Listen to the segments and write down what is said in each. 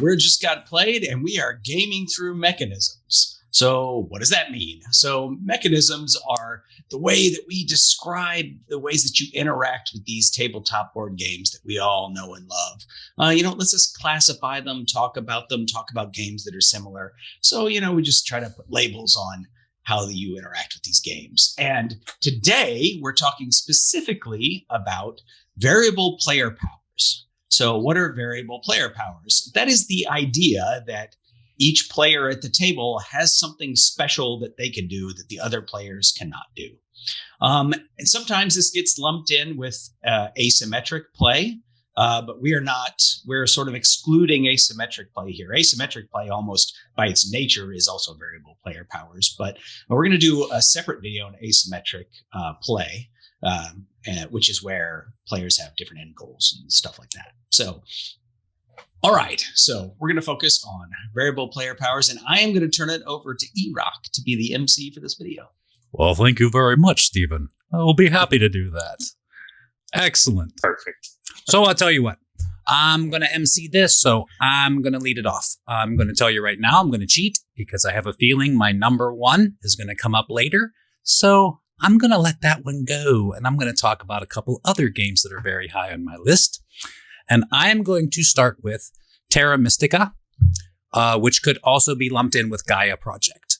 we're just got played and we are gaming through mechanisms. So what does that mean? So mechanisms are the way that we describe the ways that you interact with these tabletop board games that we all know and love. Let's just classify them, talk about games that are similar. So, we just try to put labels on how you interact with these games. And today we're talking specifically about variable player powers. So what are variable player powers? That is the idea that each player at the table has something special that they can do that the other players cannot do. And sometimes this gets lumped in with asymmetric play, but we're sort of excluding asymmetric play here. Asymmetric play almost by its nature is also variable player powers, but we're going to do a separate video on asymmetric play, which is where players have different end goals and stuff like that. So, all right, so we're going to focus on variable player powers, and I am going to turn it over to Erock to be the MC for this video. Well, thank you very much, Stephen. I will be happy to do that. Excellent. Perfect. So I'll tell you what. I'm going to MC this, so I'm going to lead it off. I'm going to tell you right now, I'm going to cheat because I have a feeling my number one is going to come up later. So I'm going to let that one go, and I'm going to talk about a couple other games that are very high on my list. And I am going to start with Terra Mystica, which could also be lumped in with Gaia Project,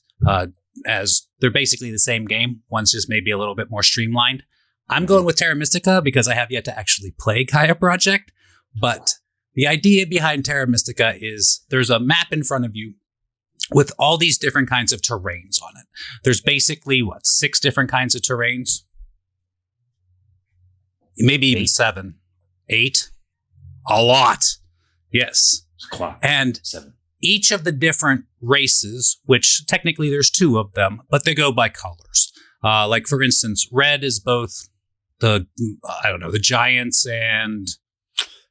as they're basically the same game. One's just maybe a little bit more streamlined. I'm going with Terra Mystica because I have yet to actually play Gaia Project. But the idea behind Terra Mystica is there's a map in front of you with all these different kinds of terrains on it. There's basically, 6 different kinds of terrains? Maybe even 7. 8? A lot. Yes. And 7. Each of the different races, which technically there's 2 of them, but they go by colors. Like, for instance, red is both the giants and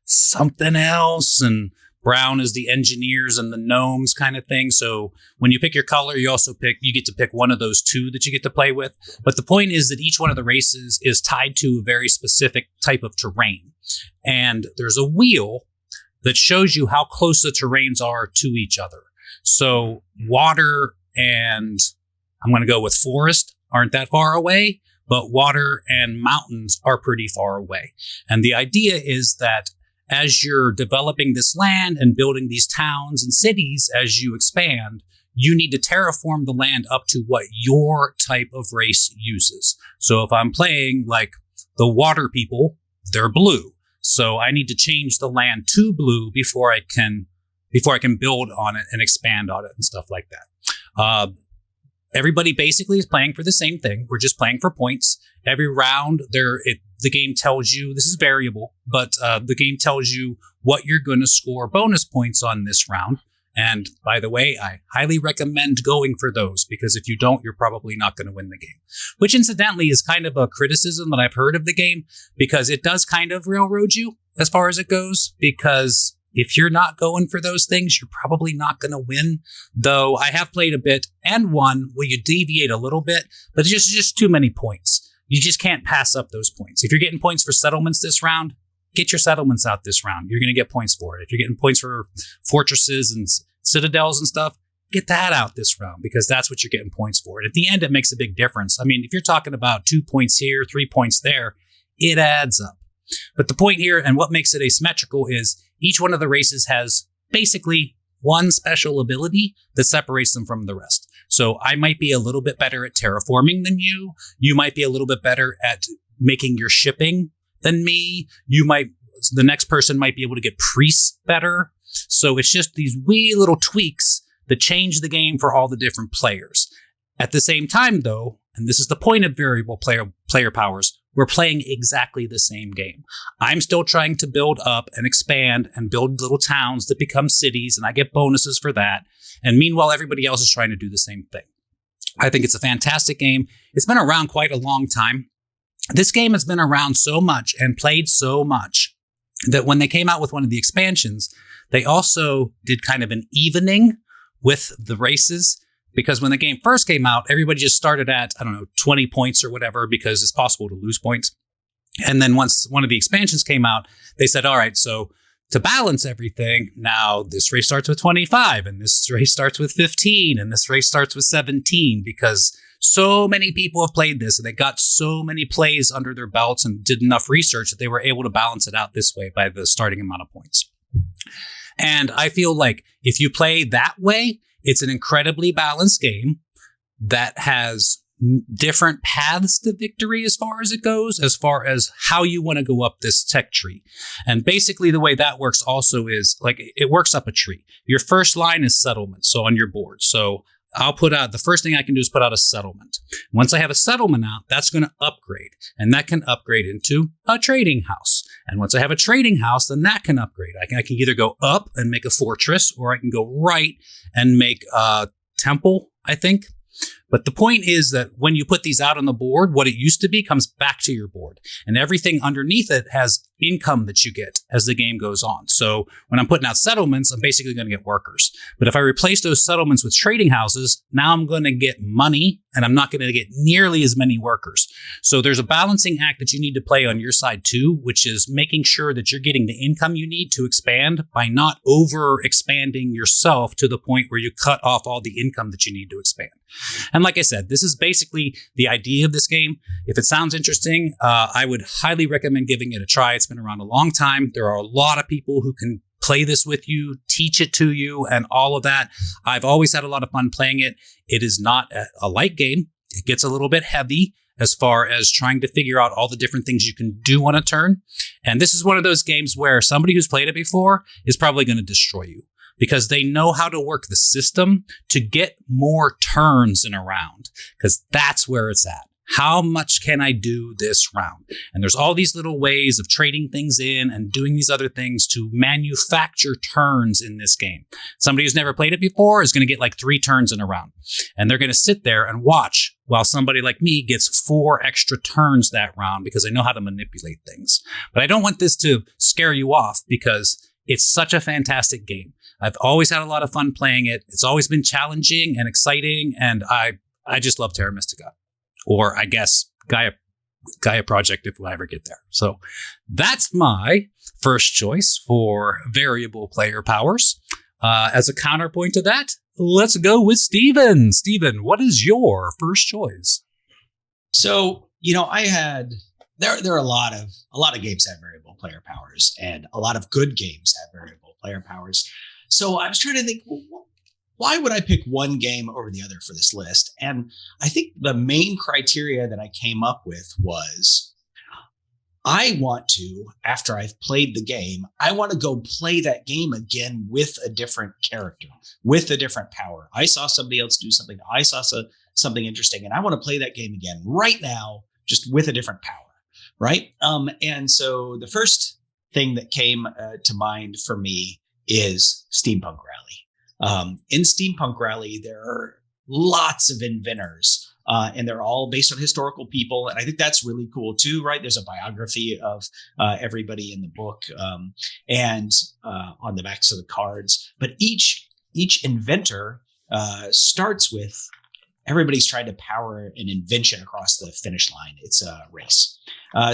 something else, and brown is the engineers and the gnomes kind of thing. So when you pick your color, you get to pick one of those 2 that you get to play with. But the point is that each one of the races is tied to a very specific type of terrain. And there's a wheel that shows you how close the terrains are to each other. So water and I'm going to go with forest aren't that far away, but water and mountains are pretty far away. And the idea is that as you're developing this land and building these towns and cities, as you expand, you need to terraform the land up to what your type of race uses. So if I'm playing like the water people, they're blue. So I need to change the land to blue before I can build on it and expand on it and stuff like that. Everybody basically is playing for the same thing. We're just playing for points. Every round, the game tells you, this is variable, but the game tells you what you're going to score bonus points on this round. And by the way, I highly recommend going for those, because if you don't, you're probably not going to win the game. Which incidentally is kind of a criticism that I've heard of the game, because it does kind of railroad you as far as it goes, because if you're not going for those things, you're probably not going to win. Though I have played a bit and won where you deviate a little bit, but it's just too many points. You just can't pass up those points. If you're getting points for settlements this round, get your settlements out this round. You're going to get points for it. If you're getting points for fortresses and citadels and stuff, get that out this round, because that's what you're getting points for. And at the end, it makes a big difference. I mean, if you're talking about 2 points here, 3 points there, it adds up. But the point here, and what makes it asymmetrical, is each one of the races has basically one special ability that separates them from the rest. So I might be a little bit better at terraforming than you. You might be a little bit better at making your shipping than me. The next person might be able to get priests better. So it's just these wee little tweaks that change the game for all the different players. At the same time, though, and this is the point of variable player powers, we're playing exactly the same game. I'm still trying to build up and expand and build little towns that become cities, and I get bonuses for that. And meanwhile, everybody else is trying to do the same thing. I think it's a fantastic game. It's been around quite a long time. This game has been around so much and played so much that when they came out with one of the expansions, they also did kind of an evening with the races. Because when the game first came out, everybody just started at, 20 points or whatever, because it's possible to lose points. And then once one of the expansions came out, they said, all right, so to balance everything, now this race starts with 25, and this race starts with 15, and this race starts with 17, because so many people have played this and they got so many plays under their belts and did enough research that they were able to balance it out this way by the starting amount of points. And I feel like if you play that way, it's an incredibly balanced game that has different paths to victory as far as it goes, as far as how you want to go up this tech tree. And basically the way that works also is like it works up a tree. Your first line is settlement, so on your board. So I'll put out, the first thing I can do is put out a settlement. Once I have a settlement out, that's going to upgrade, and that can upgrade into a trading house. And once I have a trading house, then that can upgrade. I can either go up and make a fortress, or I can go right and make a temple, I think. But the point is that when you put these out on the board, what it used to be comes back to your board. And everything underneath it has income that you get as the game goes on. So when I'm putting out settlements, I'm basically going to get workers. But if I replace those settlements with trading houses, now I'm going to get money, and I'm not going to get nearly as many workers. So there's a balancing act that you need to play on your side too, which is making sure that you're getting the income you need to expand by not over expanding yourself to the point where you cut off all the income that you need to expand. And like I said, this is basically the idea of this game. If it sounds interesting, I would highly recommend giving it a try. It's been around a long time. There are a lot of people who can play this with you, teach it to you, and all of that. I've always had a lot of fun playing it. It is not a light game. It gets a little bit heavy as far as trying to figure out all the different things you can do on a turn. And this is one of those games where somebody who's played it before is probably going to destroy you, because they know how to work the system to get more turns in a round, because that's where it's at. How much can I do this round? And there's all these little ways of trading things in and doing these other things to manufacture turns in this game. Somebody who's never played it before is going to get like 3 turns in a round. And they're going to sit there and watch while somebody like me gets 4 extra turns that round, because I know how to manipulate things. But I don't want this to scare you off, because it's such a fantastic game. I've always had a lot of fun playing it. It's always been challenging and exciting, and I just love Terra Mystica. Or I guess Gaia Project if I ever get there. So that's my first choice for variable player powers. As a counterpoint to that, let's go with Steven. Steven, what is your first choice? So, there are a lot of games that have variable player powers, and a lot of good games have variable player powers. So I was trying to think, why would I pick one game over the other for this list? And I think the main criteria that I came up with was, I want to, after I've played the game, I want to go play that game again with a different character, with a different power. I saw somebody else do something. I saw something interesting, and I want to play that game again right now, just with a different power, right? And so the first thing that came to mind for me is Steampunk Rally. In Steampunk Rally, there are lots of inventors, and they're all based on historical people. And I think that's really cool too, right? There's a biography of everybody in the book, and on the backs of the cards. But each inventor starts with, everybody's trying to power an invention across the finish line. It's a race.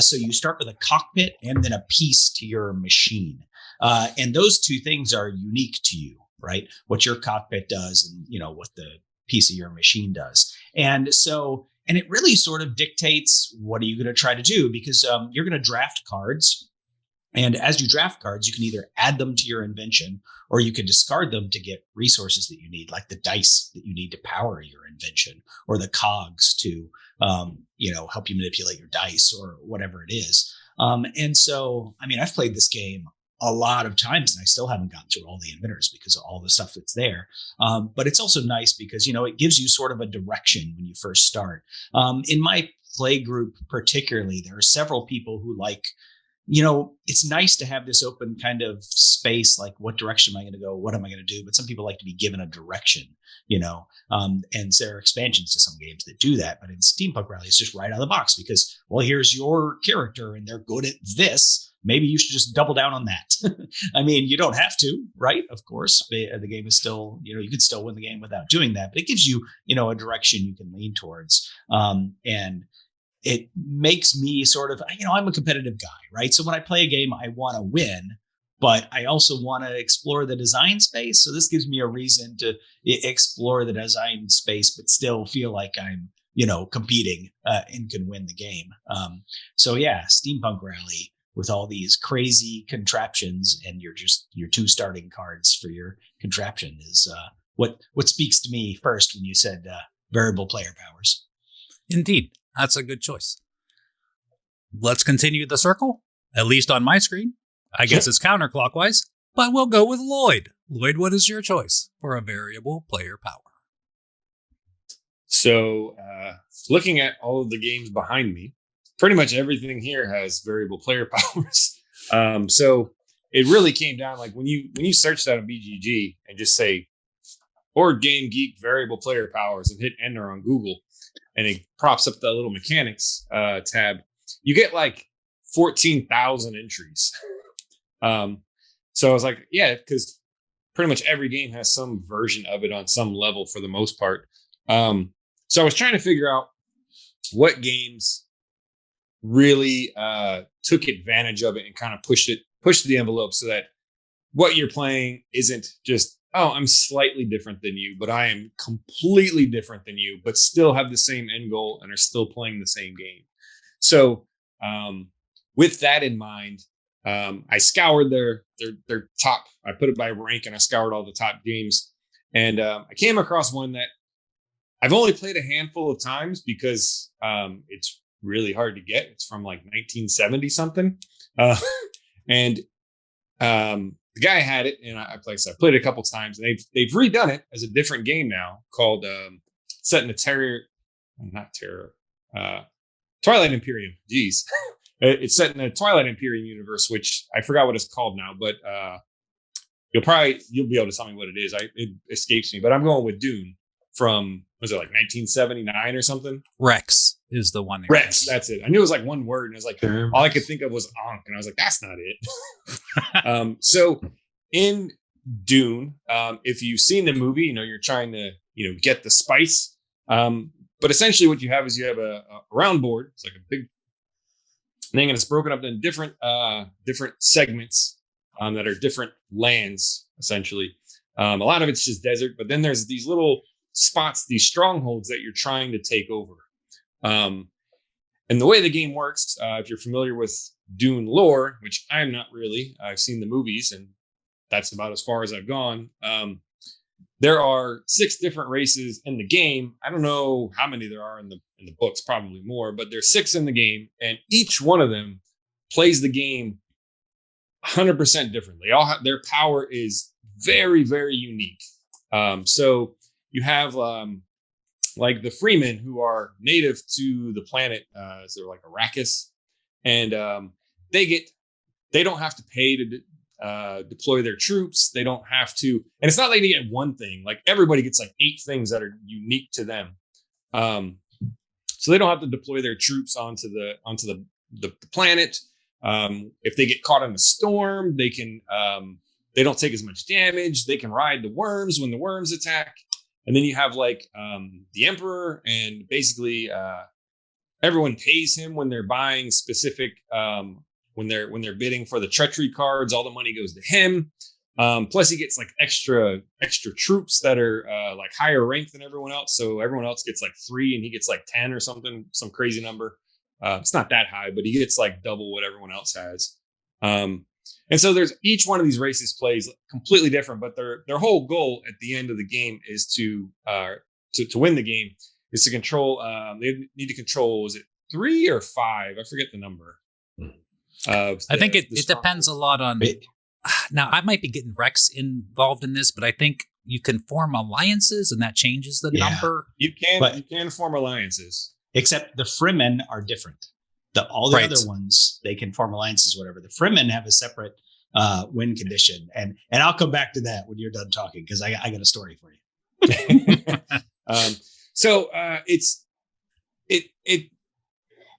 So you start with a cockpit and then a piece to your machine. And those two things are unique to you, right? What your cockpit does and, what the piece of your machine does. And it really sort of dictates, what are you going to try to do? Because you're going to draft cards. And as you draft cards, you can either add them to your invention, or you can discard them to get resources that you need, like the dice that you need to power your invention, or the cogs to, help you manipulate your dice, or whatever it is. And so, I've played this game a lot of times, and I still haven't gotten through all the inventors because of all the stuff that's there. But it's also nice because, it gives you sort of a direction when you first start. In my play group particularly, there are several people who it's nice to have this open kind of space, like, what direction am I going to go? What am I going to do? But some people like to be given a direction, and there are expansions to some games that do that. But in Steampunk Rally, it's just right out of the box because, well, here's your character and they're good at this. Maybe you should just double down on that. You don't have to, right? Of course, the game is still, you can still win the game without doing that, but it gives you, a direction you can lean towards. And it makes me sort of, I'm a competitive guy, right? So when I play a game, I want to win, but I also want to explore the design space. So this gives me a reason to explore the design space, but still feel like I'm, competing and can win the game. So yeah, Steampunk Rally with all these crazy contraptions and your 2 starting cards for your contraption is what speaks to me first when you said variable player powers. Indeed, that's a good choice. Let's continue the circle, at least on my screen. I guess it's counterclockwise, but we'll go with Lloyd. Lloyd, what is your choice for a variable player power? So, looking at all of the games behind me, pretty much everything here has variable player powers. So it really came down like when you search that on BGG and just say Board Game Geek variable player powers and hit enter on Google, and it props up that little mechanics tab, you get like 14,000 entries. So I was like, yeah, because pretty much every game has some version of it on some level for the most part. So I was trying to figure out what games really took advantage of it and kind of pushed the envelope so that what you're playing isn't just, oh, I'm slightly different than you, but I am completely different than you, but still have the same end goal and are still playing the same game. So with that in mind, I scoured their top. I put it by rank and I scoured all the top games. And I came across one that I've only played a handful of times because it's really hard to get. It's from like 1970 something. And the guy had it and I played it a couple times, and they've redone it as a different game now called set in the Twilight Imperium. Jeez. It's set in the Twilight Imperium universe, which I forgot what it's called now, but you'll be able to tell me what it is. It escapes me, but I'm going with Dune from, was it like 1979 or something? Rex is the one. Rex, that's it. I knew it was like one word, and it was like all I could think of was Ankh, and I was like, that's not it. So in Dune, if you've seen the movie, you're trying to get the spice. But essentially, what you have is you have a round board. It's like a big thing, and it's broken up in different segments that are different lands. Essentially, a lot of it's just desert, but then there's these little spots, these strongholds that you're trying to take over. And the way the game works, if you're familiar with Dune lore, which I'm not really, I've seen the movies and that's about as far as I've gone. There are 6 different races in the game. I don't know how many there are in the books, probably more, but there's 6 in the game, and each one of them plays the game 100% differently. Their power is very, very unique. So you have like the Freemen, who are native to the planet, they're like Arrakis, and they don't have to pay to deploy their troops. They don't have to, and it's not like they get one thing. Like everybody gets like 8 things that are unique to them. So they don't have to deploy their troops onto the planet. If they get caught in a storm, they can they don't take as much damage. They can ride the worms when the worms attack. And then you have like the Emperor, and basically everyone pays him when they're buying specific when they're bidding for the treachery cards. All the money goes to him. Plus he gets like extra troops that are like higher rank than everyone else. So everyone else gets like 3 and he gets like 10 or something, some crazy number. It's not that high, but he gets like double what everyone else has. And so there's each one of these races plays completely different, but their whole goal at the end of the game is to win the game, is to control. They need to control, was it 3 or 5? I forget the number. I think it depends a lot on. Now I might be getting Rex involved in this, but I think you can form alliances, and that changes the number. You can form alliances, except the Fremen are different. All the other ones, they can form alliances, whatever. The Fremen have a separate win condition, and I'll come back to that when you're done talking, because I got a story for you. So it's the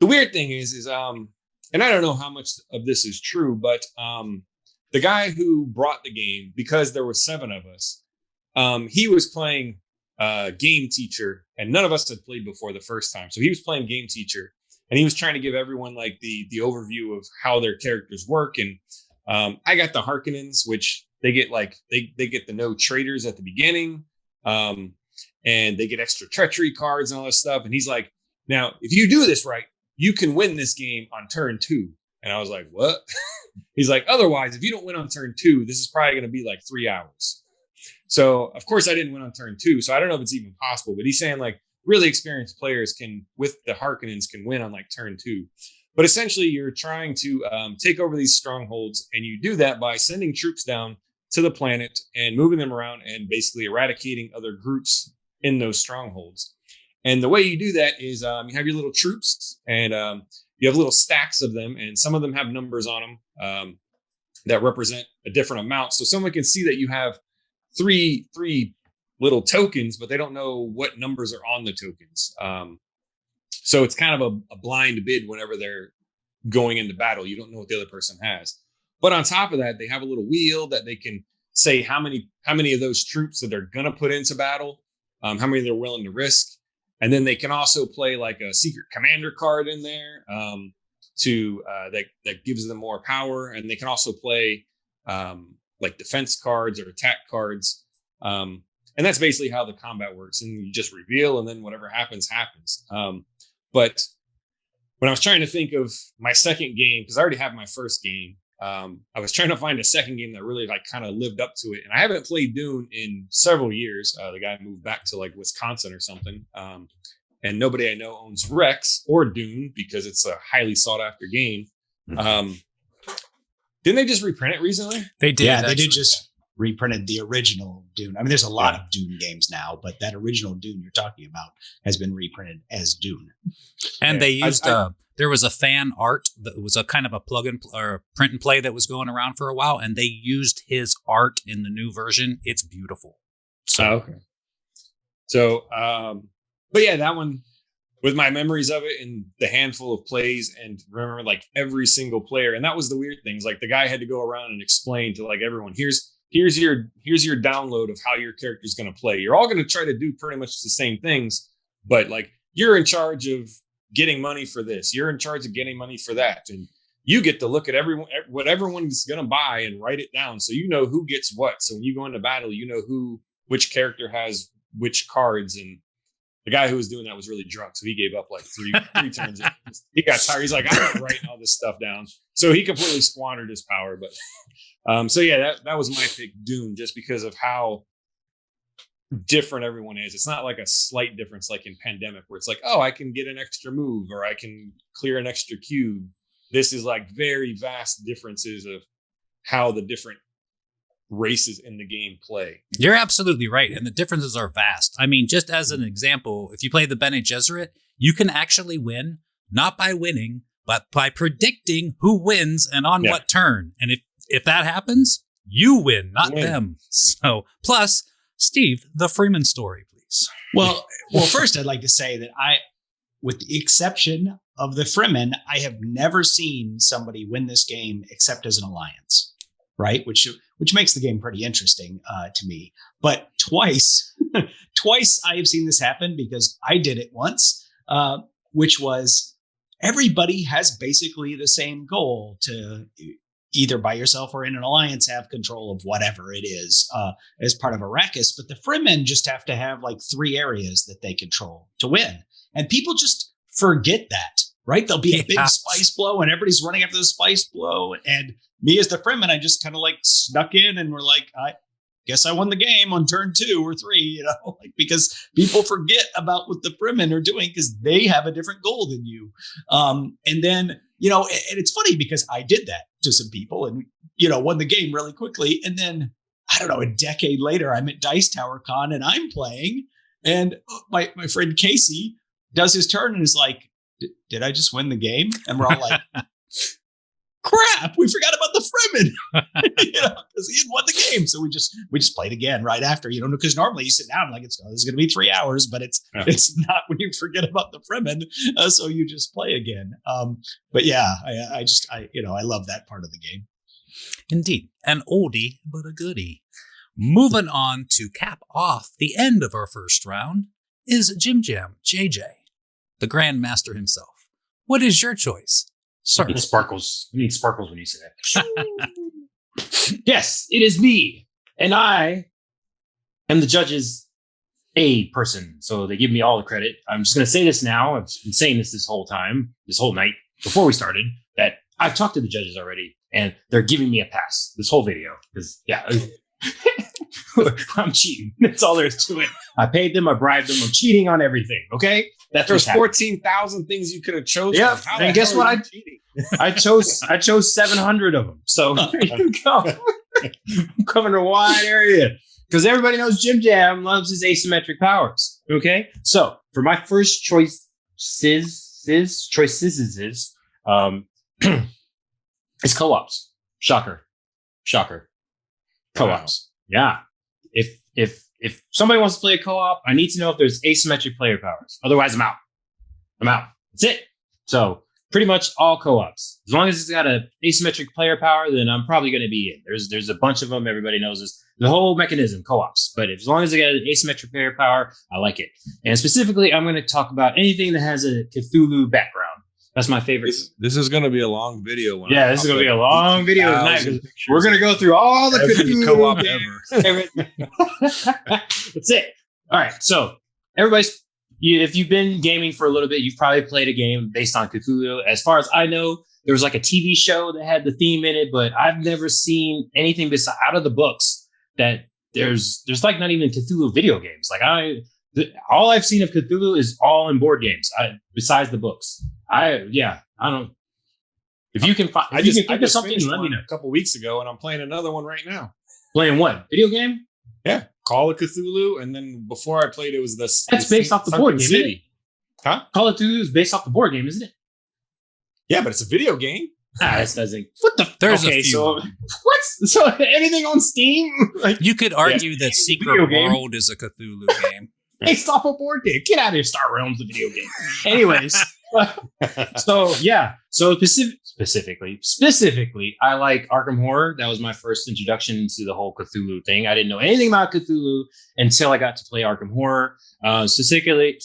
weird thing is and I don't know how much of this is true, but the guy who brought the game, because there were 7 of us, he was playing Game Teacher, and none of us had played before the first time, so he was playing Game Teacher. And he was trying to give everyone like the overview of how their characters work. And I got the Harkonnens, which they get they get the no traitors at the beginning, and they get extra treachery cards and all this stuff. And he's like, now if you do this right, you can win this game on turn 2. And I was like, what? He's like, otherwise, if you don't win on turn 2, this is probably going to be like 3 hours. So of course I didn't win on turn 2. So I don't know if it's even possible, but he's saying like really experienced players can, with the Harkonnens, can win on like turn 2. But essentially you're trying to take over these strongholds, and you do that by sending troops down to the planet and moving them around and basically eradicating other groups in those strongholds. And the way you do that is you have your little troops, and you have little stacks of them, and some of them have numbers on them that represent a different amount. So someone can see that you have three little tokens, but they don't know what numbers are on the tokens. So it's kind of a blind bid whenever they're going into battle. You don't know what the other person has. But on top of that, they have a little wheel that they can say how many of those troops that they're going to put into battle, how many they're willing to risk. And then they can also play like a secret commander card in there that gives them more power. And they can also play like defense cards or attack cards. And that's basically how the combat works. And you just reveal, and then whatever happens, happens. But when I was trying to think of my second game, because I already have my first game, I was trying to find a second game that really like kind of lived up to it. And I haven't played Dune in several years. The guy moved back to like Wisconsin or something. And nobody I know owns Rex or Dune because it's a highly sought after game. Didn't they just reprint it recently? They did. Yeah, they did just reprinted the original Dune. I mean, there's a lot of Dune games now, but that original Dune you're talking about has been reprinted as Dune. And they used there was a fan art that was a kind of a plug and or print and play that was going around for a while, and they used his art in the new version. It's beautiful. So okay. So but yeah, that one, with my memories of it and the handful of plays, and remember like every single player. And that was the weird things. Like the guy had to go around and explain to like everyone, here's your download of how your character is going to play. You're all going to try to do pretty much the same things, but like you're in charge of getting money for this. You're in charge of getting money for that. And you get to look at what everyone's going to buy and write it down. So you know who gets what. So when you go into battle, you know which character has which cards. And the guy who was doing that was really drunk. So he gave up like three turns. He got tired. He's like, I'm not writing all this stuff down. So he completely squandered his power. But so yeah, that was my pick, Dune, just because of how different everyone is. It's not like a slight difference like in Pandemic where it's like, oh, I can get an extra move or I can clear an extra cube. This is like very vast differences of how the different races in the game play. You're absolutely right. And the differences are vast. I mean, just as an example, if you play the Bene Gesserit, you can actually win, not by winning, but by predicting who wins and on what turn. And if that happens, you win, not them. So, plus, Steve, the Freeman story, please. Well, first I'd like to say that with the exception of the Fremen, I have never seen somebody win this game except as an alliance, right? Which makes the game pretty interesting to me. But twice I have seen this happen because I did it once, which was everybody has basically the same goal to either by yourself or in an alliance have control of whatever it is as part of Arrakis. But the Fremen just have to have like 3 areas that they control to win. And people just forget that, right? There'll be a big spice blow and everybody's running after the spice blow. And me as the Fremen, I just kind of like snuck in and we're like, I guess I won the game on turn 2 or 3, like because people forget about what the Fremen are doing because they have a different goal than you. And then, and it's funny because I did that to some people and, won the game really quickly. And then, I don't know, a decade later, I'm at Dice Tower Con and I'm playing and my friend Casey does his turn and is like, did I just win the game? And we're all like, crap, we forgot about the Fremen, because he had won the game. So we just played again right after, because normally you sit down like this is going to be 3 hours, but it's not when you forget about the Fremen. So you just play again. But yeah, I love that part of the game. Indeed. An oldie, but a goodie. Moving on to cap off the end of our first round is Jim Jam, JJ, the Grandmaster himself. What is your choice? Sir. It sparkles. I need sparkles when you say that. Yes, it is me. And I am the judge's aid person. So they give me all the credit. I'm just going to say this now. I've been saying this whole time, this whole night before we started, that I've talked to the judges already and they're giving me a pass this whole video. Because, yeah, I'm cheating. That's all there is to it. I paid them. I bribed them. I'm cheating on everything. Okay. There's 14,000 things you could have chosen. Yep. And guess what? I chose 700 of them. So there you go. I'm covering a wide area because everybody knows Jim Jam loves his asymmetric powers. Okay. So for my first choices, it's co-ops. Shocker. Co-ops. Wow. Yeah. If somebody wants to play a co-op, I need to know if there's asymmetric player powers. Otherwise, I'm out. That's it. So pretty much all co-ops. As long as it's got an asymmetric player power, then I'm probably going to be in. There's a bunch of them. Everybody knows this. The whole mechanism, co-ops. But as long as it got an asymmetric player power, I like it. And specifically, I'm going to talk about anything that has a Cthulhu background. That's my favorite. This is going to be a long video. This is going to be a long video tonight because we're going to go through all the Cthulhu co-op ever. That's it. All right. So if you've been gaming for a little bit, you've probably played a game based on Cthulhu. As far as I know, there was like a TV show that had the theme in it, but I've never seen anything out of the books that there's like not even Cthulhu video games. Like all I've seen of Cthulhu is all in board games. Besides the books. I don't. If you can find, I you just can think of something, let me know. A couple weeks ago, and I'm playing another one right now. Playing what? Video game? Yeah, Call of Cthulhu, and then before I played, it was this. That's based off the board game, City. isn't it? Huh? Call of Cthulhu is based off the board game, isn't it? Yeah, but it's a video game. That doesn't. What the? There's okay, a few. So what? So anything on Steam? Like, You could argue that Secret video game. World is a Cthulhu game. based off a board game. Get out of here, Star Realms, the video game. Anyways, so yeah. So specifically, I like Arkham Horror. That was my first introduction to the whole Cthulhu thing. I didn't know anything about Cthulhu until I got to play Arkham Horror. Specifically,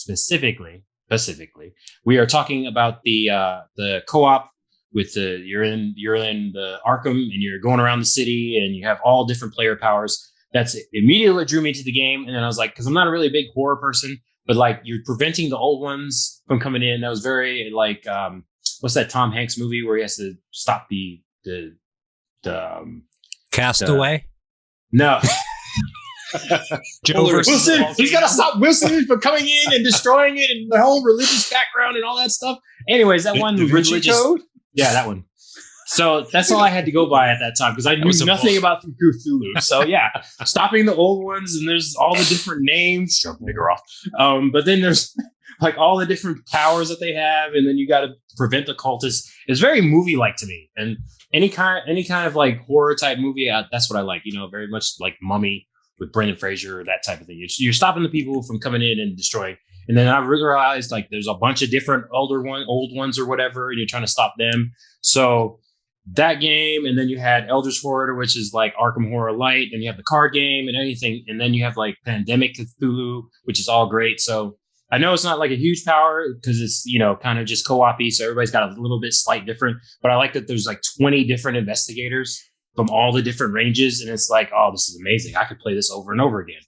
we are talking about the co-op with you're in the Arkham and you're going around the city and you have all different player powers. That's immediately what drew me to the game. And then I was like, because I'm not a really big horror person, but like you're preventing the old ones from coming in. That was very like, what's that Tom Hanks movie where he has to stop the Castaway? No. Wilson, he's got to stop Wilson from coming in and destroying it and the whole religious background and all that stuff. Anyways, that one religious code? Yeah, that one. So that's all I had to go by at that time because I knew nothing about Cthulhu. So yeah, stopping the old ones and there's all the different names. Shut the nigger off. But then there's like all the different powers that they have, and then you got to prevent the cultists. It's very movie-like to me, and any kind of like horror type movie, that's what I like. You know, very much like Mummy with Brendan Fraser, that type of thing. You're stopping the people from coming in and destroying. And then I realized like there's a bunch of different old ones or whatever, and you're trying to stop them. So that game, and then you had Eldritch Horror, which is like Arkham Horror Light, and you have the card game and anything, and then you have like Pandemic Cthulhu, which is all great. So I know it's not like a huge power because it's, you know, kind of just co-op-y, so everybody's got a little bit slight different, but I like that there's like 20 different investigators from all the different ranges, and it's like, oh, this is amazing. I could play this over and over again.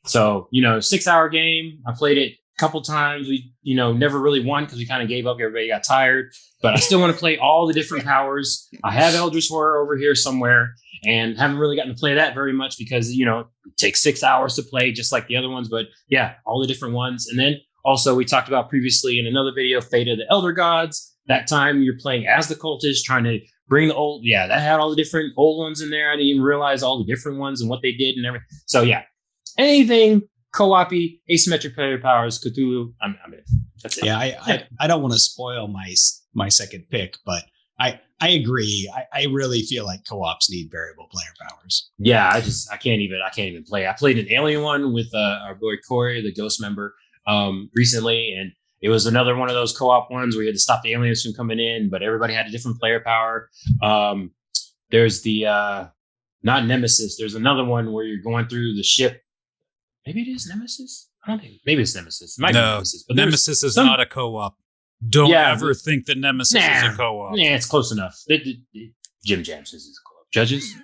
So, you know, 6-hour game. I played it a couple times. We, you know, never really won because we kind of gave up. Everybody got tired. But I still want to play all the different powers. I have Eldritch Horror over here somewhere and haven't really gotten to play that very much because, you know, it takes 6 hours to play just like the other ones. But yeah, all the different ones. And then also we talked about previously in another video, Fate of the Elder Gods. That time you're playing as the cultist, trying to bring the old. Yeah, that had all the different old ones in there. I didn't even realize all the different ones and what they did and everything. So yeah, anything co-op-y, asymmetric player powers, Cthulhu, I'm in. That's it. Yeah, I don't want to spoil my second pick, but I agree. I really feel like co-ops need variable player powers. Yeah, I can't even play. I played an alien one with our boy Corey, the ghost member, recently, and it was another one of those co-op ones where you had to stop the aliens from coming in, but everybody had a different player power. There's the not Nemesis. There's another one where you're going through the ship. Maybe it is Nemesis. I don't think. Maybe it's Nemesis. It might be Nemesis. But Nemesis is not a co-op. Don't ever think the Nemesis is a co-op. Yeah, it's close enough. Jim Jam says it's a co-op. Judges?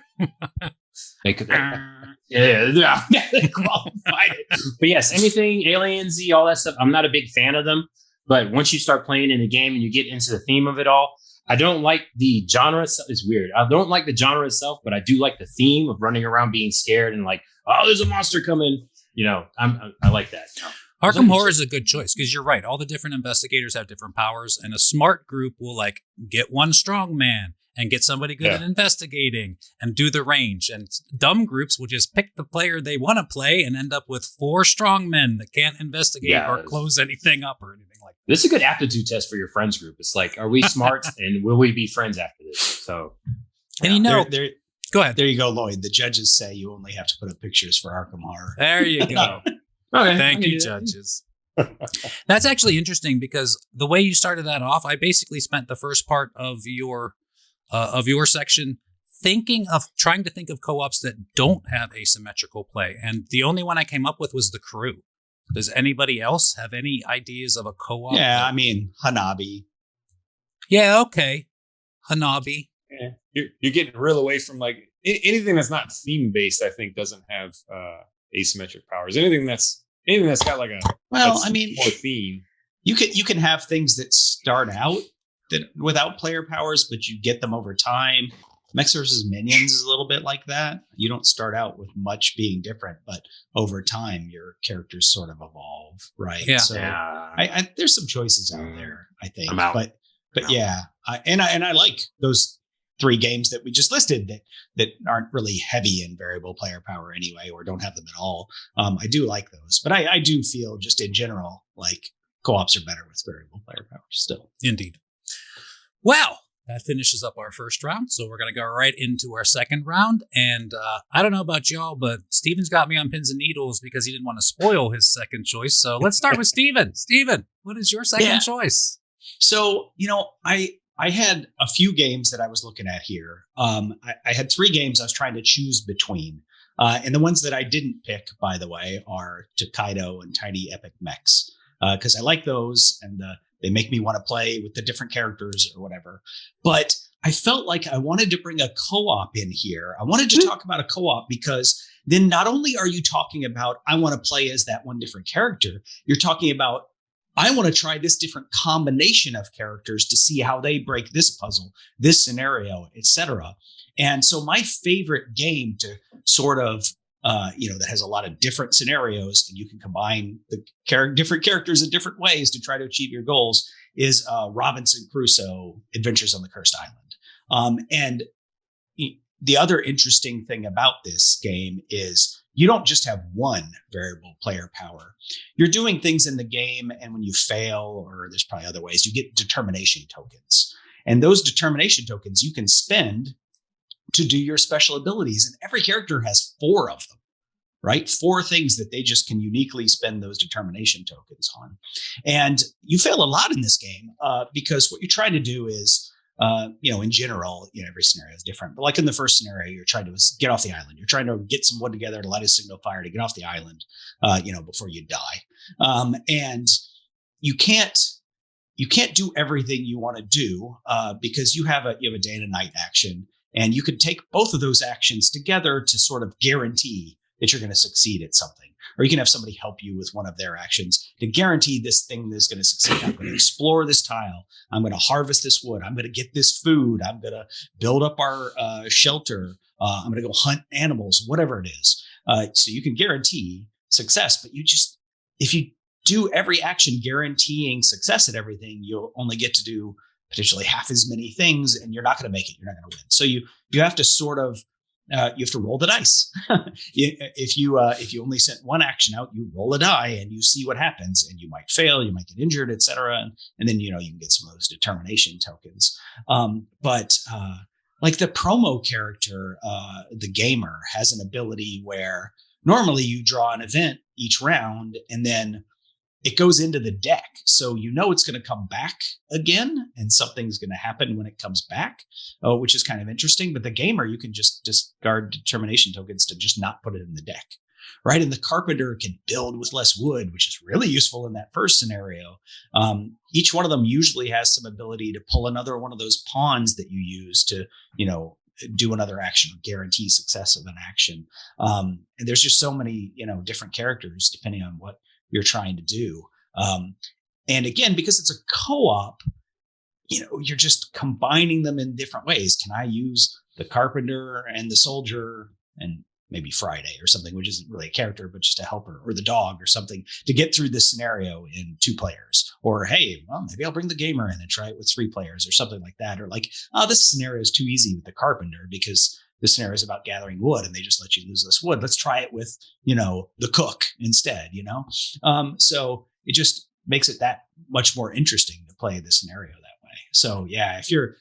They qualified it. But yes, anything Aliens-y, all that stuff, I'm not a big fan of them. But once you start playing in the game and you get into the theme of it all, I don't like the genre itself. It's weird. I don't like the genre itself, but I do like the theme of running around being scared and like, oh, there's a monster coming. You know, I like that. Arkham Horror is a good choice because you're right. All the different investigators have different powers, and a smart group will like get one strong man and get somebody good at investigating and do the range. And dumb groups will just pick the player they want to play and end up with 4 strong men that can't investigate or close anything up or anything like that. This is a good aptitude test for your friends group. It's like, are we smart and will we be friends after this? So, and you know, go ahead. There you go, Lloyd. The judges say you only have to put up pictures for Arkham Horror. There you go. Okay, thank you, judges. That's actually interesting because the way you started that off, I basically spent the first part of your section trying to think of co-ops that don't have asymmetrical play, and the only one I came up with was The Crew. Does anybody else have any ideas of a co-op? Yeah, I mean Hanabi. Yeah, okay, Hanabi. Yeah. You're getting real away from like anything that's not theme based. I think doesn't have asymmetric powers. Anything that's got like a more theme. You can have things that start out that without player powers, but you get them over time. Mechs vs. Minions is a little bit like that. You don't start out with much being different, but over time your characters sort of evolve, right? Yeah. So there's some choices out there, I think. I'm out. But yeah, I like those 3 games that we just listed that aren't really heavy in variable player power anyway, or don't have them at all. I do like those, but I do feel just in general like co-ops are better with variable player power still. Indeed. Well, that finishes up our first round, so we're going to go right into our second round. And I don't know about y'all, but Steven's got me on pins and needles because he didn't want to spoil his second choice. So let's start with Steven. Steven, what is your second choice? So, I had a few games that I was looking at here. I had 3 games I was trying to choose between. And the ones that I didn't pick, by the way, are Tokaido and Tiny Epic Mechs. Because I like those and they make me want to play with the different characters or whatever. But I felt like I wanted to bring a co-op in here. I wanted to talk about a co-op because then not only are you talking about I want to play as that one different character, you're talking about I want to try this different combination of characters to see how they break this puzzle, this scenario, etc. And so my favorite game to sort of, that has a lot of different scenarios and you can combine the different characters in different ways to try to achieve your goals is Robinson Crusoe: Adventures on the Cursed Island. And the other interesting thing about this game is you don't just have one variable player power. You're doing things in the game, and when you fail, or there's probably other ways, you get determination tokens. And those determination tokens you can spend to do your special abilities. And every character has 4 of them, right? 4 things that they just can uniquely spend those determination tokens on. And you fail a lot in this game because what you're trying to do is, in general, every scenario is different. But like in the first scenario, you're trying to get off the island. You're trying to get some wood together to light a signal fire to get off the island, before you die. And you can't do everything you want to do because you have a day and a night action, and you could take both of those actions together to sort of guarantee that you're going to succeed at something. Or you can have somebody help you with one of their actions to guarantee this thing is going to succeed. I'm going to explore this tile. I'm going to harvest this wood. I'm going to get this food. I'm going to build up our shelter. I'm going to go hunt animals, whatever it is. So you can guarantee success, but if you do every action guaranteeing success at everything, you'll only get to do potentially half as many things and you're not going to make it. You're not going to win. So you have to sort of, you have to roll the dice. If you only sent one action out, you roll a die and you see what happens, and you might fail, you might get injured, etc. And then you can get some of those determination tokens. But like the promo character, the gamer, has an ability where normally you draw an event each round and then it goes into the deck. So it's going to come back again and something's going to happen when it comes back, which is kind of interesting. But the gamer, you can just discard determination tokens to just not put it in the deck. right? And the carpenter can build with less wood, which is really useful in that first scenario. Each one of them usually has some ability to pull another one of those pawns that you use to, do another action or guarantee success of an action. And there's just so many, different characters depending on what you're trying to do. And again, because it's a co-op, you're just combining them in different ways. Can I use the carpenter and the soldier and maybe Friday or something, which isn't really a character, but just a helper, or the dog or something, to get through this scenario in 2 players? Or, hey, well, maybe I'll bring the gamer in and try it with 3 players or something like that. Or like, oh, this scenario is too easy with the carpenter because this scenario is about gathering wood and they just let you lose this wood. Let's try it with, the cook instead, So it just makes it that much more interesting to play the scenario that way. So yeah, if you're,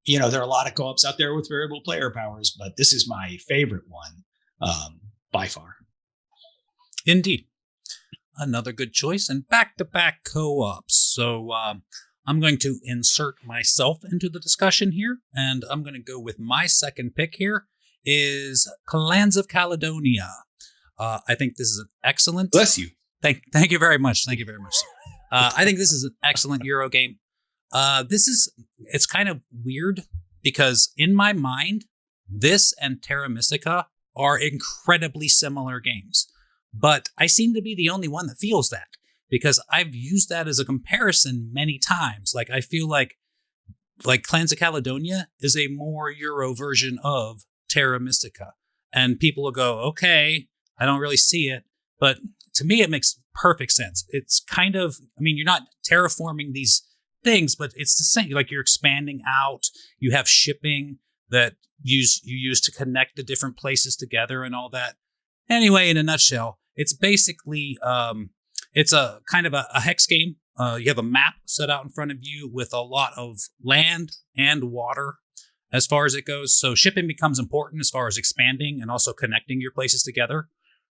there are a lot of co-ops out there with variable player powers, but this is my favorite one by far. Indeed. Another good choice, and back-to-back co-ops. So I'm going to insert myself into the discussion here, and I'm going to go with my second pick here is Clans of Caledonia. I think this is an excellent... Bless you. Thank you very much. Thank you very much. I think this is an excellent Euro game. It's kind of weird because in my mind, this and Terra Mystica are incredibly similar games. But I seem to be the only one that feels that because I've used that as a comparison many times. Like I feel like Clans of Caledonia is a more Euro version of Terra Mystica. And people will go, okay, I don't really see it. But to me, it makes perfect sense. It's kind of, you're not terraforming these things, but it's the same. Like you're expanding out, you have shipping that you use to connect the different places together and all that. Anyway, in a nutshell, it's basically, it's a kind of a hex game. You have a map set out in front of you with a lot of land and water as far as it goes. So shipping becomes important as far as expanding and also connecting your places together.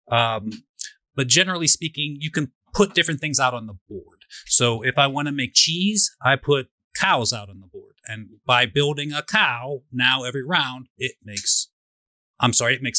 But generally speaking, you can put different things out on the board. So if I want to make cheese, I put cows out on the board. And by building a cow, now every round, it makes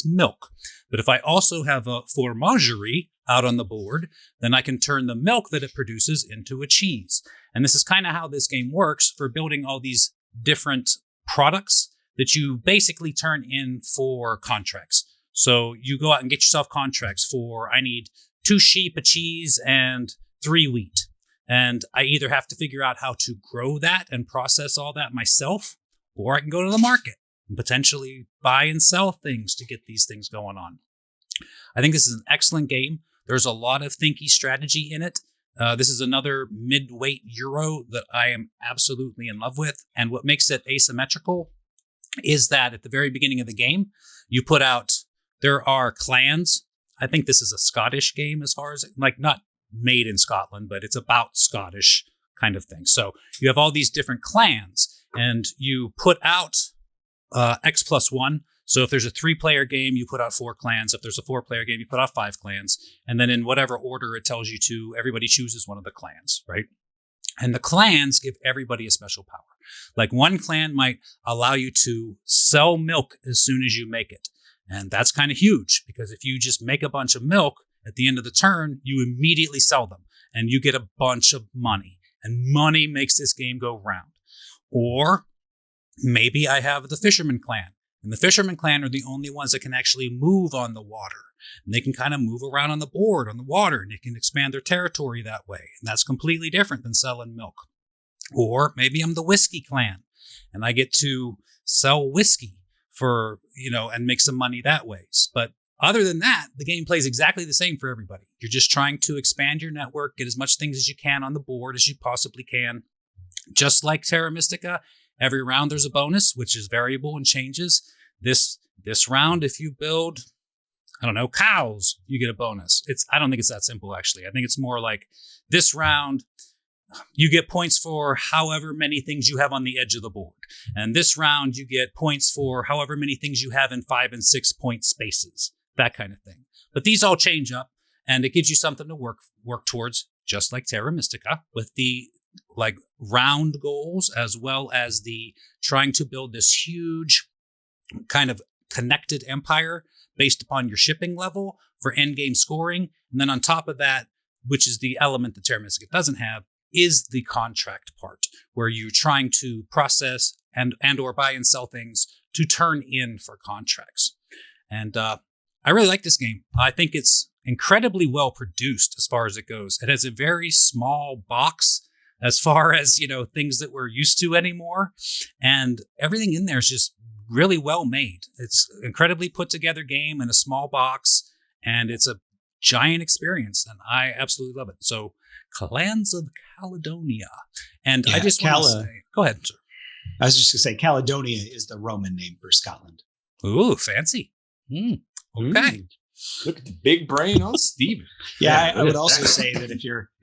milk. But if I also have a fromagerie out on the board, then I can turn the milk that it produces into a cheese. And this is kind of how this game works for building all these different products that you basically turn in for contracts. So you go out and get yourself contracts for, I need 2 sheep, a cheese, and 3 wheat. And I either have to figure out how to grow that and process all that myself, or I can go to the market and potentially buy and sell things to get these things going on. I think this is an excellent game. There's a lot of thinky strategy in it. This is another mid-weight Euro that I am absolutely in love with. And what makes it asymmetrical is that at the very beginning of the game, you put out, there are clans. I think this is a Scottish game as far as, not made in Scotland, but it's about Scottish kind of thing. So you have all these different clans and you put out X+1. So if there's a 3-player game, you put out 4 clans. If there's a 4-player game, you put out 5 clans. And then in whatever order it tells you to, everybody chooses one of the clans, right? And the clans give everybody a special power. Like one clan might allow you to sell milk as soon as you make it. And that's kind of huge because if you just make a bunch of milk at the end of the turn, you immediately sell them and you get a bunch of money. And money makes this game go round. Or maybe I have the fisherman clan. And the fisherman clan are the only ones that can actually move on the water. And they can kind of move around on the board, on the water, and they can expand their territory that way. And that's completely different than selling milk. Or maybe I'm the whiskey clan, and I get to sell whiskey for, and make some money that way. But other than that, the game plays exactly the same for everybody. You're just trying to expand your network, get as much things as you can on the board as you possibly can. Just like Terra Mystica, every round there's a bonus, which is variable and changes. This round, if you build, cows, you get a bonus. I don't think it's that simple, actually. I think it's more like this round, you get points for however many things you have on the edge of the board. And this round, you get points for however many things you have in 5 and 6 point spaces, that kind of thing. But these all change up, and it gives you something to work towards, just like Terra Mystica, with the round goals, as well as the trying to build this huge kind of connected empire based upon your shipping level for endgame scoring. And then on top of that, which is the element that Terra Mystica doesn't have, is the contract part, where you're trying to process and or buy and sell things to turn in for contracts. And I really like this game. I think it's incredibly well produced as far as it goes. It has a very small box as far as, things that we're used to anymore. And everything in there is just really well made. It's an incredibly put together game in a small box, and it's a giant experience, and I absolutely love it. So, Clans of Caledonia. And I just want to say, go ahead, sir. I was just going to say, Caledonia is the Roman name for Scotland. Ooh, fancy. Okay. Look at the big brain on Steven. Yeah, I would also say that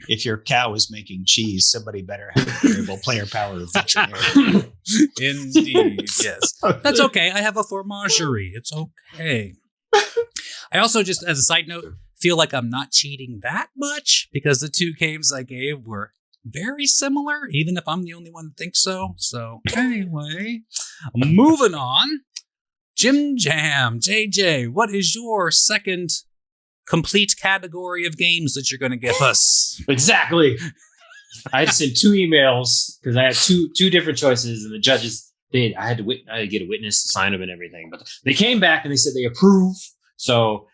if your cow is making cheese, somebody better have a variable player power of veterinary. Indeed, yes. That's okay. I have a fromagerie. It's okay. I also, just as a side note, feel like I'm not cheating that much because the two games I gave were very similar, even if I'm the only one that thinks so. So anyway, moving on. Jim Jam, JJ, what is your second complete category of games that you're going to give us? Exactly. I had to send 2 emails because I had two different choices, and the judges, I had to get a witness to sign them and everything. But they came back and they said they approve. So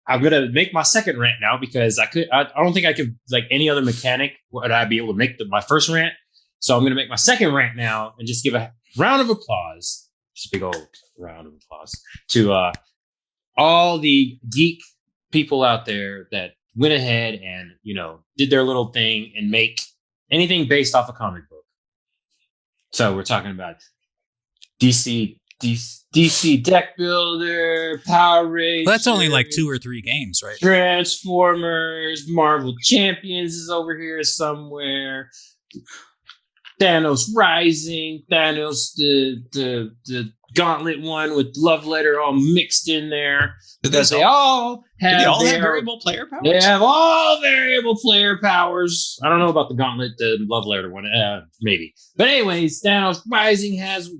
I'm gonna make my second rant now because I don't think I could, like any other mechanic, would I be able to make my first rant. So I'm gonna make my second rant now and just give a round of applause. Just a big old round of applause to all the geek people out there that went ahead and, did their little thing and make anything based off a comic book. So we're talking about DC Deck Builder, Power Rangers. Well, that's only like 2 or 3 games, right? Transformers, Marvel Champions is over here somewhere. Thanos Rising, Thanos the Gauntlet one with Love Letter all mixed in there. Because they all have variable player powers? They have all variable player powers. I don't know about the Gauntlet, the Love Letter one, maybe. But anyways, Thanos Rising has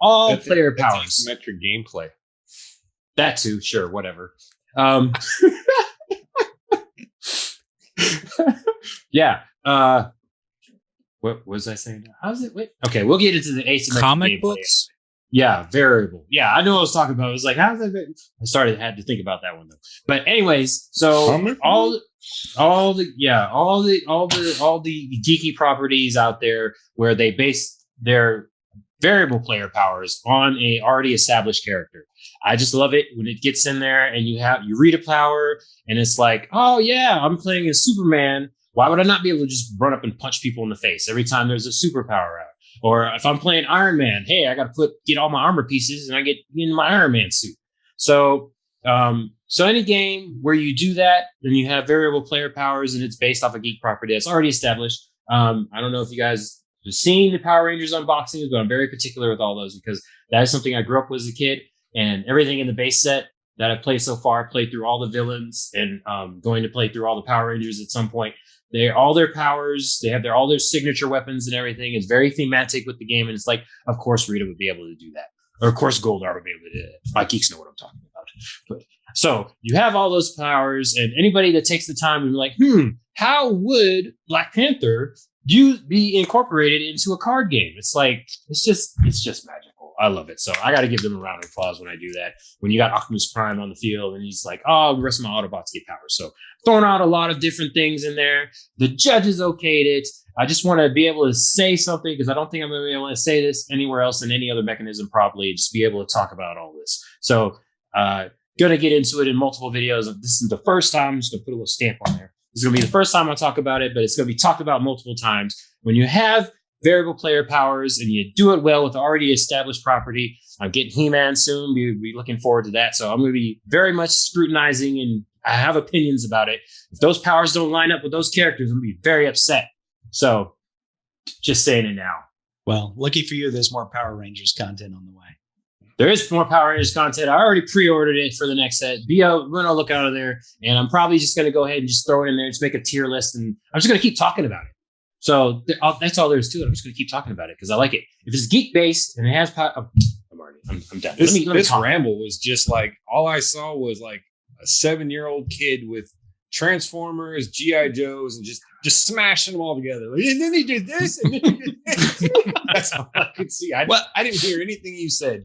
all player powers. Asymmetric gameplay. That too, sure, whatever. Yeah. What was I saying? How's it? Wait. Okay, we'll get into the asymmetric comic gameplay. books. Yeah, variable. Yeah, I know what I was talking about. I was like, how's that? Had to think about that one though. But anyways, so all the geeky properties out there where they base their variable player powers on a already established character. I just love it when it gets in there and you read a power and it's like, oh yeah, I'm playing as Superman. Why would I not be able to just run up and punch people in the face every time there's a superpower out? Or if I'm playing Iron Man, hey, I got to get all my armor pieces and I get in my Iron Man suit. So any game where you do that, then you have variable player powers and it's based off a geek property that's already established. I don't know if you guys have seen the Power Rangers unboxings, but I'm very particular with all those because that is something I grew up with as a kid, and everything in the base set that I've played so far, played through all the villains and going to play through all the Power Rangers at some point. All their powers, they have all their signature weapons and everything. It's very thematic with the game. And it's like, of course, Rita would be able to do that. Or of course, Goldar would be able to do that. My geeks know what I'm talking about. But, so you have all those powers, and anybody that takes the time and be like, how would Black Panther be incorporated into a card game? It's like, it's just magical. I love it. So I got to give them a round of applause when I do that. When you got Optimus Prime on the field and he's like, oh, the rest of my Autobots get powers. So throwing out a lot of different things in there. The judges okayed it. I just want to be able to say something because I don't think I'm going to be able to say this anywhere else in any other mechanism properly. Just be able to talk about all this. So going to get into it in multiple videos. This is the first time. I'm just going to put a little stamp on there. This is going to be the first time I talk about it, but it's going to be talked about multiple times. When you have variable player powers and you do it well with already established property, I'm getting He-Man soon. We'll be looking forward to that. So I'm going to be very much scrutinizing and I have opinions about it. If those powers don't line up with those characters, I'm going to be very upset. So just saying it now. Well, lucky for you, there's more Power Rangers content on the way. There is more Power Rangers content. I already pre-ordered it for the next set. Be on a look out of there. And I'm probably just going to go ahead and just throw it in there. Just make a tier list. And I'm just going to keep talking about it. So that's all there is to it. I'm just going to keep talking about it because I like it. If it's geek-based and it has power... I'm done. This ramble was just like, all I saw was like a 7-year-old kid with Transformers, G.I. Joes, and just smashing them all together. Like, and then he did this, and then he did this. That's all I could see. I didn't hear anything you said.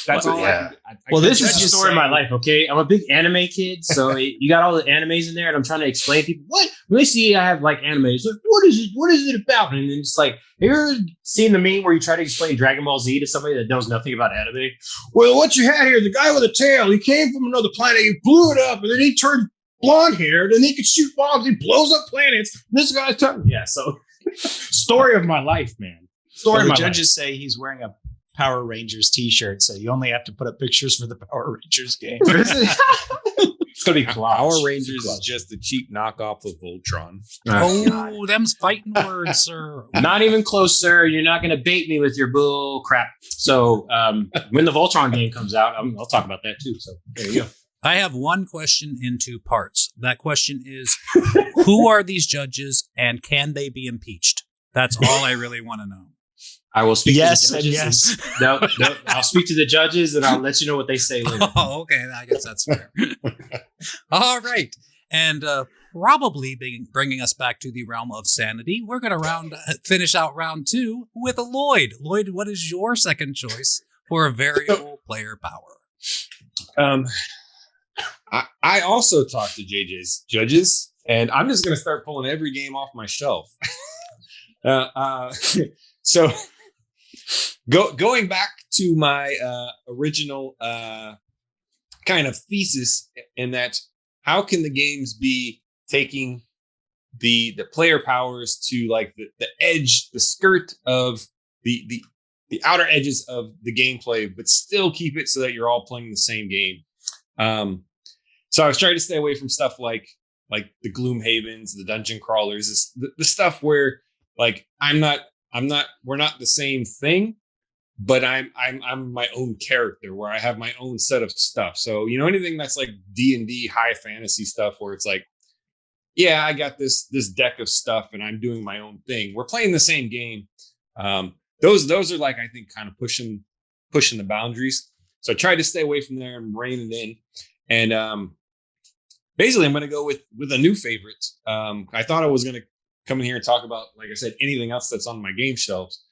That's all. Yeah. I This is the story of my life. Okay, I'm a big anime kid, so you got all the animes in there, and I'm trying to explain to people what when they see I have like anime. It's like, what is it? What is it about? And then it's like, have you ever seen the meme where you try to explain Dragon Ball Z to somebody that knows nothing about anime? Well, what you had here, the guy with a tail, he came from another planet, he blew it up, and then he turned blonde haired, and he could shoot bombs. He blows up planets. This guy's talking. Yeah, so story of my life, man. The judges say he's wearing a Power Rangers T-shirt, so you only have to put up pictures for the Power Rangers game. It's gonna be Power Rangers is just a cheap knockoff of Voltron. Oh, them's fighting words, sir. Not even close, sir. You're not gonna bait me with your bull crap. So when the Voltron game comes out, I'll talk about that too. So there you go. I have one question in 2 parts. That question is, who are these judges and can they be impeached? That's all I really want to know. I will speak to the judges. Yes. No, I'll speak to the judges and I'll let you know what they say later. Oh, okay. I guess that's fair. All right. And probably bringing us back to the realm of sanity, we're going to finish out round 2 with a Lloyd. Lloyd, what is your second choice for a variable player power? I also talked to JJ's judges, and I'm just going to start pulling every game off my shelf. So going back to my original kind of thesis, in that how can the games be taking the player powers to like the edge, the skirt of the outer edges of the gameplay, but still keep it so that you're all playing the same game. So I was trying to stay away from stuff like the Gloomhavens, the dungeon crawlers, the stuff where like we're not the same thing, but I'm my own character where I have my own set of stuff. So, anything that's like D&D high fantasy stuff where it's like, yeah, I got this deck of stuff and I'm doing my own thing. We're playing the same game. Those are like, I think, kind of pushing the boundaries. So I tried to stay away from there and rein it in. And basically, I'm going to go with a new favorite. I thought I was going to come in here and talk about, like I said, anything else that's on my game shelves.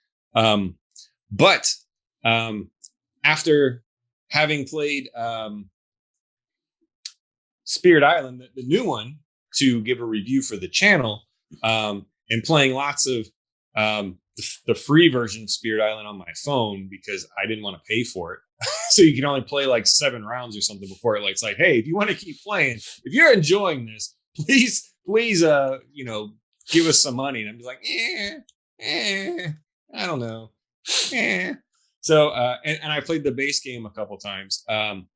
But after having played Spirit Island, the new one, to give a review for the channel, and playing lots of the free version of Spirit Island on my phone because I didn't want to pay for it. So you can only play like 7 rounds or something before it's like, hey, if you want to keep playing, if you're enjoying this, please, give us some money. And I'm just like, I don't know. So, and I played the base game a couple times. I'm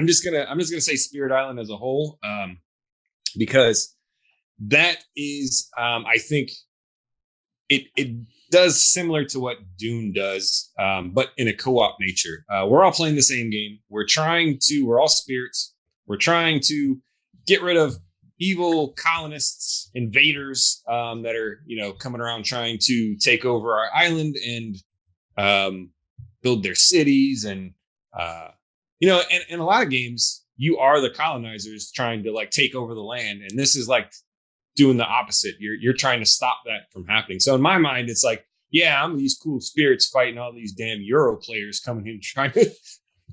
just gonna say Spirit Island as a whole, because that is, I think it does similar to what Dune does, but in a co-op nature. We're all playing the same game. We're all spirits. We're trying to get rid of evil colonists, invaders that are, coming around trying to take over our island and build their cities. And, in a lot of games, you are the colonizers trying to like take over the land. And this is like doing the opposite. You're trying to stop that from happening. So in my mind, it's like, yeah, I'm these cool spirits fighting all these damn Euro players coming in,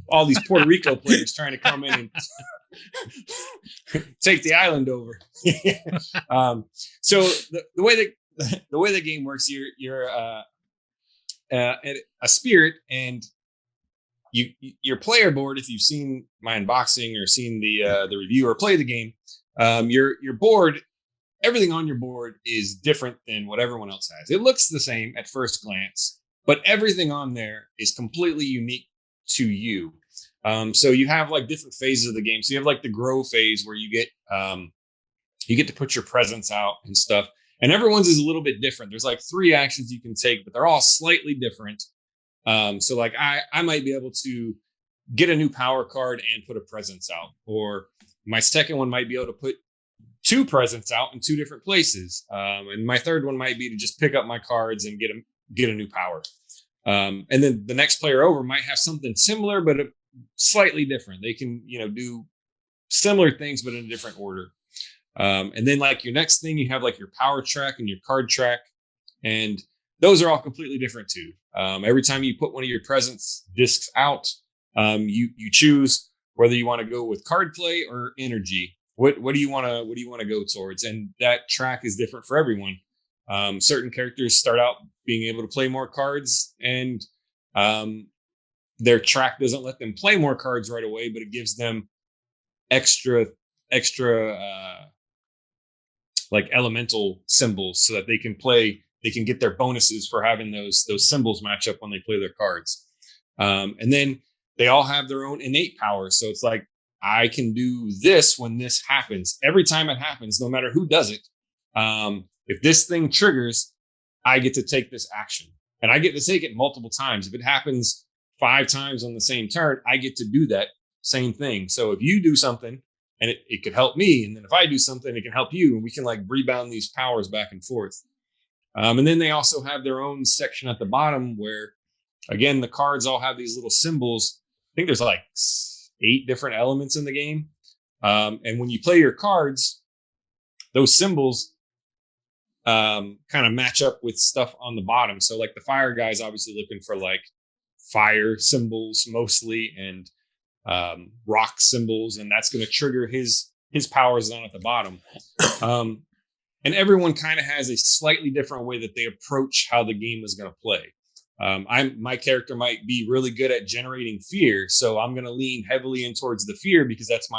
all these Puerto Rico players trying to come in and take the island over. So the way the game works, you're a spirit, and your player board. If you've seen my unboxing or seen the review or played the game, your board. Everything on your board is different than what everyone else has. It looks the same at first glance, but everything on there is completely unique to you. So you have like different phases of the game. So you have like the grow phase where you get to put your presents out and stuff. And everyone's is a little bit different. There's like 3 actions you can take, but they're all slightly different. So like I might be able to get a new power card and put a presents out, or my second one might be able to put 2 presents out in 2 different places. And my third one might be to just pick up my cards and get a new power. And then the next player over might have something similar, but slightly different. They can, do similar things, but in a different order. And then like your next thing, you have like your power track and your card track. And those are all completely different too. Every time you put one of your presence discs out, you choose whether you want to go with card play or energy. What do you want to go towards? And that track is different for everyone. Certain characters start out being able to play more cards, and their track doesn't let them play more cards right away, but it gives them extra like elemental symbols so that they can get their bonuses for having those symbols match up when they play their cards. And then they all have their own innate powers. So it's like, I can do this when this happens. Every time it happens, no matter who does it. If this thing triggers, I get to take this action. And I get to take it multiple times. If it happens 5 times on the same turn, I get to do that same thing. So if you do something, and it could help me, and then if I do something, it can help you, and we can like rebound these powers back and forth. And then they also have their own section at the bottom where, again, the cards all have these little symbols. I think there's like 8 different elements in the game. And when you play your cards, those symbols kind of match up with stuff on the bottom. So like the fire guy's obviously looking for like fire symbols mostly, and rock symbols, and that's going to trigger his powers down at the bottom. And everyone kind of has a slightly different way that they approach how the game is going to play. My character might be really good at generating fear, so I'm going to lean heavily in towards the fear because that's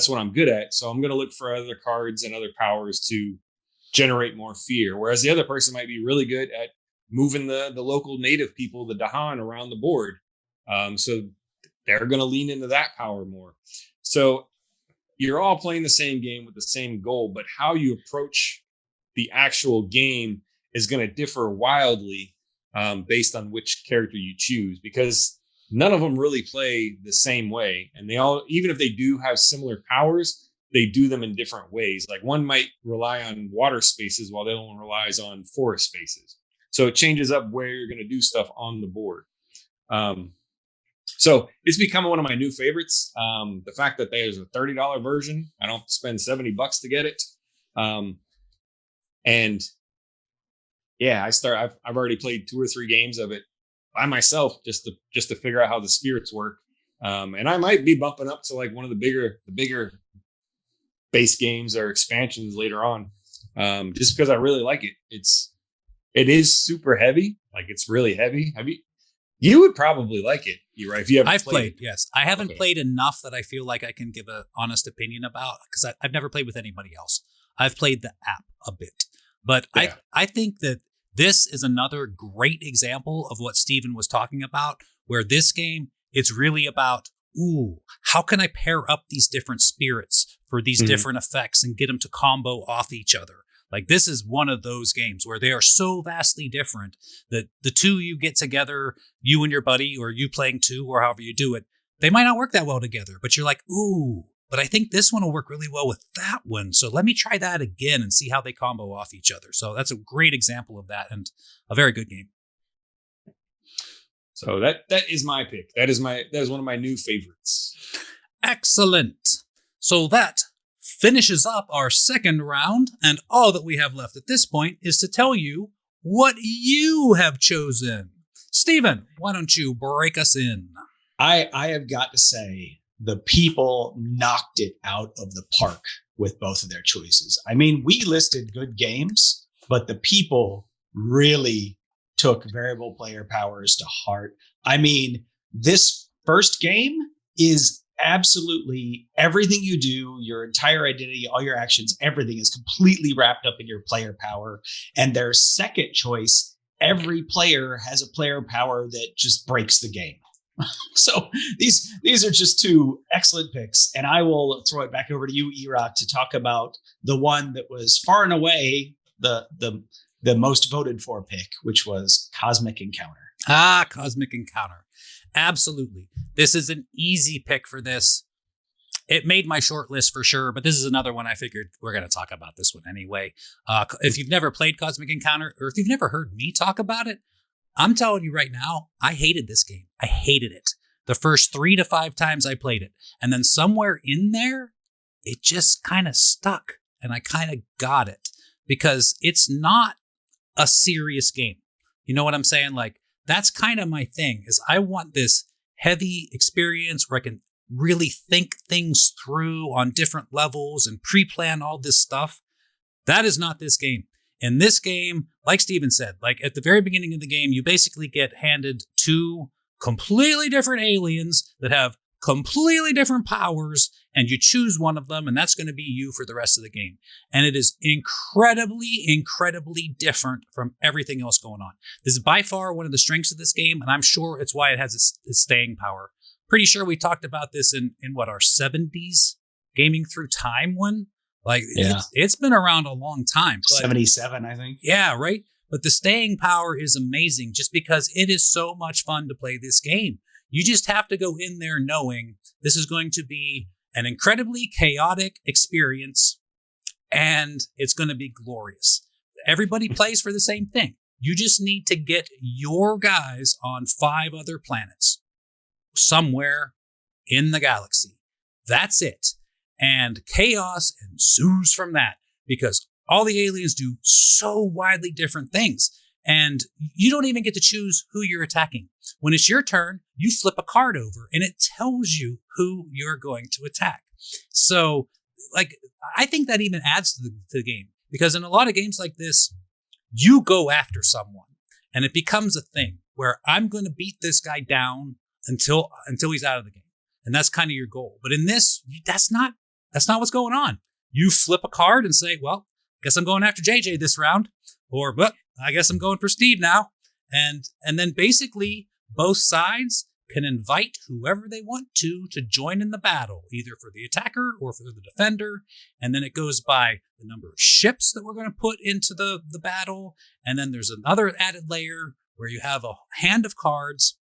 what I'm good at. So I'm going to look for other cards and other powers to generate more fear. Whereas the other person might be really good at moving the local native people, the Dahan, around the board. So they're going to lean into that power more. So you're all playing the same game with the same goal, but how you approach the actual game is going to differ wildly based on which character you choose, because none of them really play the same way. And they all, even if they do have similar powers, they do them in different ways. Like one might rely on water spaces while the other one relies on forest spaces. So it changes up where you're going to do stuff on the board. So it's become one of my new favorites. The fact that there's a $30 version, I don't have to spend $70 to get it. And yeah, I've already played 2 or 3 games of it by myself just to figure out how the spirits work. And I might be bumping up to like one of the bigger base games or expansions later on, just because I really like it. It is super heavy. Like it's really heavy. You would probably like it. You're right. If you haven't I've played, it. Yes. I haven't played enough that I feel like I can give an honest opinion about, because I've never played with anybody else. I've played the app a bit, but yeah. I think that this is another great example of what Steven was talking about, where this game, it's really about, how can I pair up these different spirits for these different effects and get them to combo off each other? Like this is one of those games where they are so vastly different that the two you get together, you and your buddy, or you playing 2, or however you do it, they might not work that well together, but you're like, but I think this one will work really well with that one. So let me try that again and see how they combo off each other. So that's a great example of that, and a very good game. So that is my pick. That is one of my new favorites. Excellent. So that finishes up our second round, and all that we have left at this point is to tell you what you have chosen. Steven, why don't you break us in? I have got to say, the people knocked it out of the park with both of their choices. I mean, we listed good games, but the people really took variable player powers to heart. I mean, this first game is absolutely everything you do, your entire identity, all your actions, everything is completely wrapped up in your player power. And their second choice, every player has a player power that just breaks the game. So these are just 2 excellent picks. And I will throw it back over to you, Erock, to talk about the one that was far and away the most voted for pick, which was Cosmic Encounter. Cosmic Encounter. Absolutely. This is an easy pick for this. It made my short list for sure, but this is another one I figured we're going to talk about this one anyway. If you've never played Cosmic Encounter, or if you've never heard me talk about it, I'm telling you right now, I hated this game. I hated it. The first 3 to 5 times I played it. And then somewhere in there, it just kind of stuck. And I kind of got it. Because it's not a serious game. You know what I'm saying? Like, that's kind of my thing, is I want this heavy experience where I can really think things through on different levels and pre-plan all this stuff. That is not this game. In this game, like Steven said, like at the very beginning of the game, you basically get handed 2 completely different aliens that have completely different powers, and you choose one of them, and that's going to be you for the rest of the game. And it is incredibly, incredibly different from everything else going on. This is by far one of the strengths of this game, and I'm sure it's why it has its staying power. Pretty sure we talked about this in what, our 70s Gaming Through Time one? Like, it's been around a long time. 77, I think. Yeah, right? But the staying power is amazing just because it is so much fun to play this game. You just have to go in there knowing this is going to be an incredibly chaotic experience, and it's going to be glorious. Everybody plays for the same thing. You just need to get your guys on 5 other planets somewhere in the galaxy. That's it. And chaos ensues from that because all the aliens do so widely different things. And you don't even get to choose who you're attacking. When it's your turn, you flip a card over and it tells you who you're going to attack. So, like, I think that even adds to the game, because in a lot of games like this, you go after someone and it becomes a thing where I'm going to beat this guy down until he's out of the game. And that's kind of your goal. But in this, that's not what's going on. You flip a card and say, well, guess I'm going after JJ this round, or, well, I guess I'm going for Steve now. And then basically both sides can invite whoever they want to join in the battle, either for the attacker or for the defender. And then it goes by the number of ships that we're going to put into the battle. And then there's another added layer where you have a hand of cards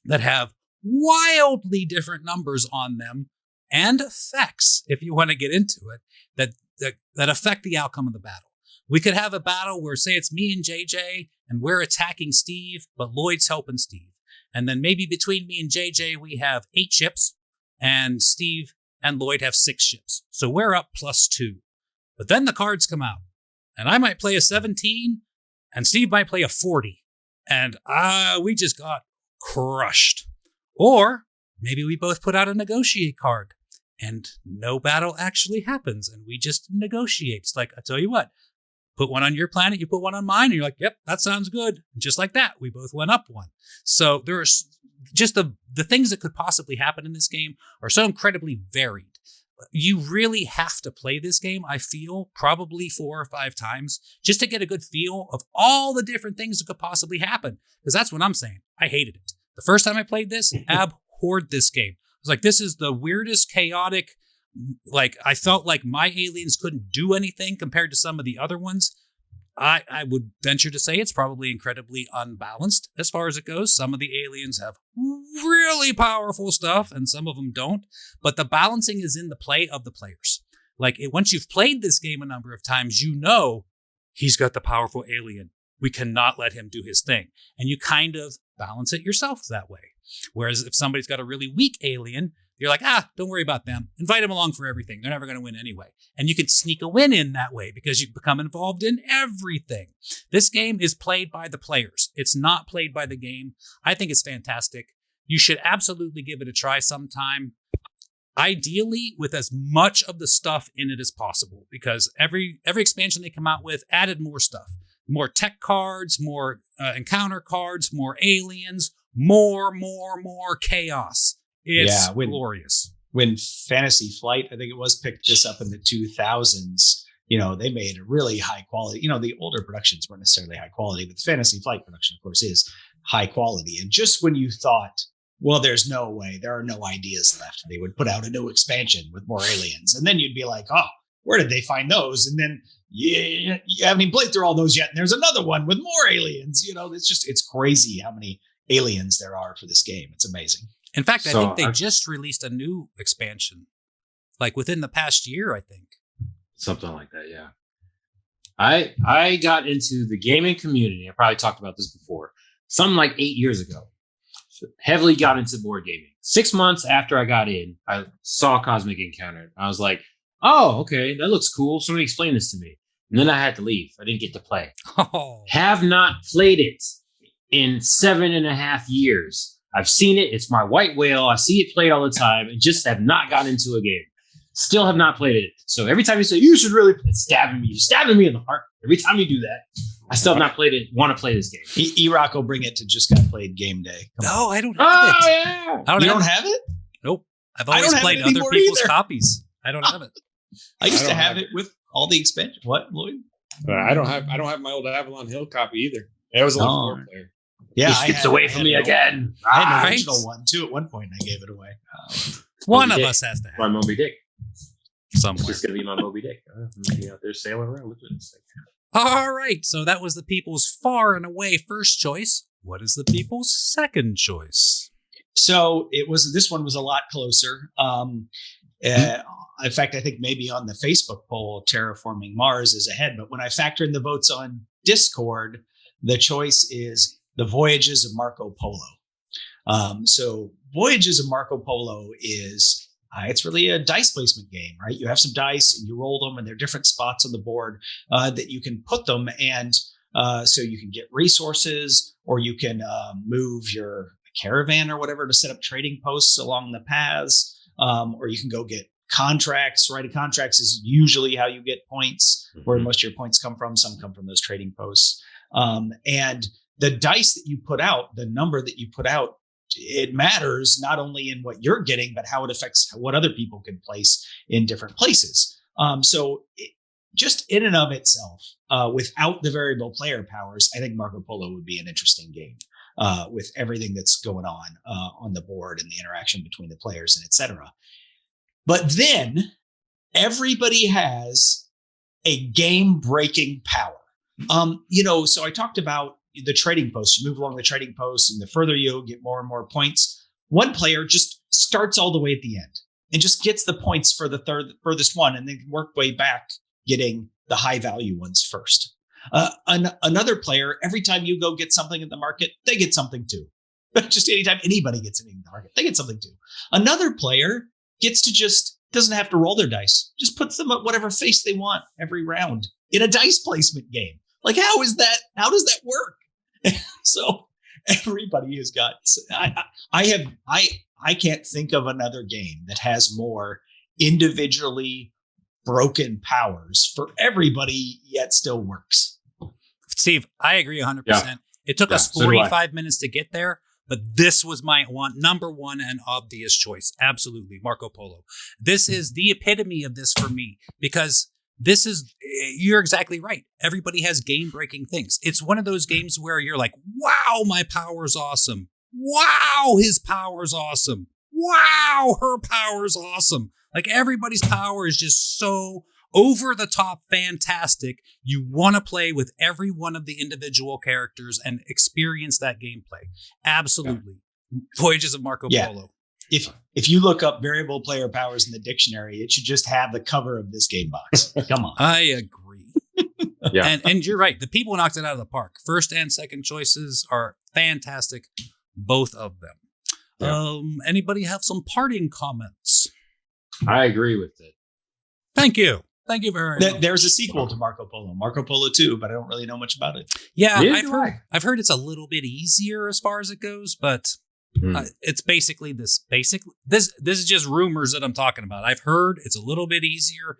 that have wildly different numbers on them and effects, if you want to get into it, that affect the outcome of the battle. We could have a battle where, say, it's me and JJ, and we're attacking Steve, but Lloyd's helping Steve. And then maybe between me and JJ, we have 8 ships, and Steve and Lloyd have 6 ships. So we're up +2. But then the cards come out, and I might play a 17, and Steve might play a 40. And we just got crushed. Or maybe we both put out a negotiate card, and no battle actually happens, and we just negotiate. It's like, I tell you what, put one on your planet, you put one on mine, and you're like, yep, that sounds good. And just like that, we both went up 1. So there's just the things that could possibly happen in this game are so incredibly varied. You really have to play this game, I feel, probably 4 or 5 times just to get a good feel of all the different things that could possibly happen. Because that's what I'm saying. I hated it. The first time I played this, abhorred this game. I was like, this is the weirdest, chaotic, like, I felt like my aliens couldn't do anything compared to some of the other ones. I would venture to say it's probably incredibly unbalanced as far as it goes. Some of the aliens have really powerful stuff and some of them don't. But the balancing is in the play of the players. Like, once you've played this game a number of times, you know he's got the powerful alien. We cannot let him do his thing. And you kind of balance it yourself that way. Whereas if somebody's got a really weak alien, you're like, don't worry about them. Invite them along for everything. They're never going to win anyway. And you can sneak a win in that way because you become involved in everything. This game is played by the players. It's not played by the game. I think it's fantastic. You should absolutely give it a try sometime. Ideally, with as much of the stuff in it as possible, because every expansion they come out with added more stuff. More tech cards, more encounter cards, more aliens, more chaos. It's glorious. When Fantasy Flight, I think it was, picked this up in the 2000s, they made a really high quality. The older productions weren't necessarily high quality, but the Fantasy Flight production, of course, is high quality. And just when you thought, well, there's no way, there are no ideas left, they would put out a new expansion with more aliens. And then you'd be like, where did they find those? And then you haven't even played through all those yet. And there's another one with more aliens. It's crazy how many aliens there are for this game. It's amazing. In fact, I think they just released a new expansion, like within the past year, I think. Something like that, yeah. I got into the gaming community. I probably talked about this before. something like 8 years ago. Heavily got into board gaming. 6 months after I got in, I saw Cosmic Encounter. I was like, oh, okay, that looks cool. Somebody explain this to me. And then I had to leave. I didn't get to play. Oh. Have not played it in 7.5 years. I've seen it. It's my white whale. I see it played all the time and just have not gotten into a game. Still have not played it. So every time you say, you should really play, stabbing me. You're stabbing me in the heart. Every time you do that, I still have not played it. Want to play this game. Erock will bring it to Just Got Played Game Day. No, I don't have it. Yeah. I You don't have it? Nope. I've I always don't have played it other anymore people's either. copies. I don't have it. I used I to don't have have it with all the expansion. What, Lloyd? I don't have my old Avalon Hill copy either. It was only Oh. 4-player. Yeah, He skips away from me again. I had an Right. original one too. At one point, I gave it away. One Moby of Dick. us has to My have Moby Dick. it somewhere. It's just going to be my Moby Dick. I'm going to be out there sailing around with it. All right. So that was the people's far and away first choice. What is the people's second choice? So it was. This one was a lot closer. In fact, I think maybe on the Facebook poll, Terraforming Mars is ahead. But when I factor in the votes on Discord, the choice is the Voyages of Marco Polo. So Voyages of Marco Polo is it's really a dice placement game, right? You have some dice and you roll them, and there are different spots on the board that you can put them, and so you can get resources, or you can move your caravan or whatever to set up trading posts along the paths, or you can go get contracts. Writing contracts is usually how you get points, where most of your points come from. Some come from those trading posts. And the dice that you put out, the number that you put out, it matters not only in what you're getting, but how it affects what other people can place in different places. Just in and of itself, without the variable player powers, I think Marco Polo would be an interesting game with everything that's going on the board and the interaction between the players and etc. But then everybody has a game-breaking power. So I talked about the trading posts. You move along the trading posts, and the further you go, get more and more points. One player just starts all the way at the end and just gets the points for the furthest one, and then can work way back, getting the high value ones first. Another player, every time you go get something in the market, they get something too. Just anytime anybody gets anything in the market, they get something too. Another player gets to doesn't have to roll their dice, just puts them at whatever face they want every round in a dice placement game. Like, how does that work? So everybody has got, I can't think of another game that has more individually broken powers for everybody, yet still works. Steve, I agree 100%. Yeah. It took us so do I. 45 minutes to get there, but this was my number one and obvious choice. Absolutely, Marco Polo. This is the epitome of this for me, because you're exactly right. Everybody has game-breaking things. It's one of those games where you're like, wow, my power's awesome. Wow, his power's awesome. Wow, her power's awesome. Like, everybody's power is just so over the top fantastic. You want to play with every one of the individual characters and experience that gameplay. Absolutely. Yeah. Voyages of Marco Polo. If you look up variable player powers in the dictionary, it should just have the cover of this game box. Come on. I agree. Yeah. And you're right. The people knocked it out of the park. First and second choices are fantastic. Both of them. Yeah. Anybody have some parting comments? I agree with it. Thank you. Thank you very much. There's a sequel to Marco Polo 2, but I don't really know much about it. Yeah, I've heard it's a little bit easier as far as it goes, but it's basically this is just rumors that I'm talking about. I've heard it's a little bit easier,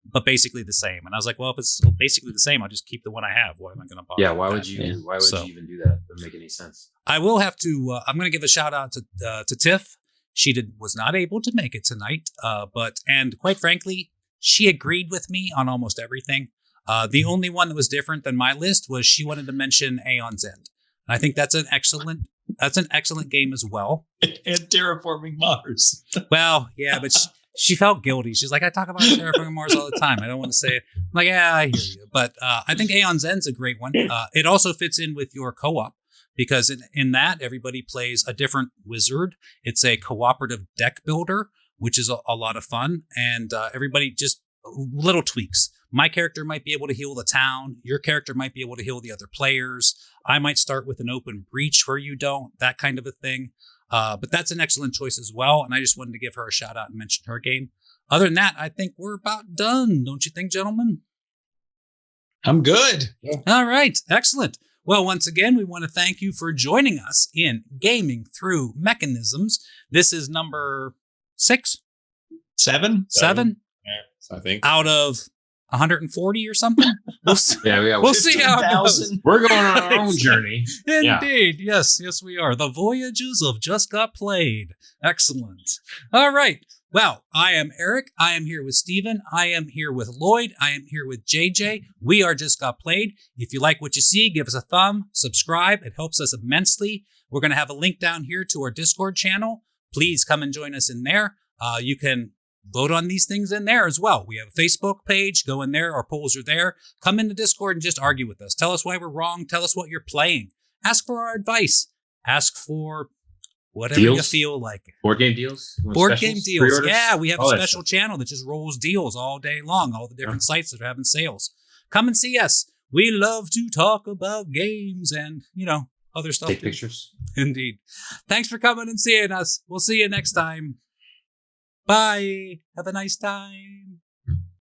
but basically the same. And I was like, well, if it's basically the same, I'll just keep the one I have. Why am I going to bother? Yeah, why would you even do that? It doesn't make any sense. I will have to. I'm going to give a shout out to Tiff. She was not able to make it tonight, and quite frankly, she agreed with me on almost everything. The only one that was different than my list was she wanted to mention Aeon's End. And I think that's an excellent game as well. And Terraforming Mars. Well, yeah, but she felt guilty. She's like, I talk about Terraforming Mars all the time. I don't want to say it. I'm like, yeah, I hear you. But I think Aeon's End's a great one. It also fits in with your co-op, because in that, everybody plays a different wizard. It's a cooperative deck builder, which is a lot of fun. And everybody just little tweaks. My character might be able to heal the town. Your character might be able to heal the other players. I might start with an open breach where you don't, that kind of a thing. But that's an excellent choice as well. And I just wanted to give her a shout out and mention her game. Other than that, I think we're about done. Don't you think, gentlemen? I'm good. Yeah. All right. Excellent. Well, once again, we want to thank you for joining us in Gaming Through Mechanisms. This is number 6? 7? 7? Yeah, I think. Out of 140 or something? We'll see, Yeah, we'll see how it goes. We're going on our own journey. Indeed. Yeah. Yes, we are. The Voyages of Just Got Played. Excellent. All right. Well, I am Eric. I am here with Steven. I am here with Lloyd. I am here with JJ. We are Just Got Played. If you like what you see, give us a thumb, subscribe. It helps us immensely. We're going to have a link down here to our Discord channel. Please come and join us in there. You can vote on these things in there as well. We have a Facebook page. Go in there. Our polls are there. Come into Discord and just argue with us. Tell us why we're wrong. Tell us what you're playing. Ask for our advice. Ask for whatever Deals? you feel like. Board game deals? Board game deals. Pre-orders? Yeah, we have All a that special stuff. channel that just rolls deals all day long. All the different sites that are having sales. Come and see us. We love to talk about games and, other stuff. Take too. pictures. Indeed. Thanks for coming and seeing us. We'll see you next time. Bye. Have a nice time.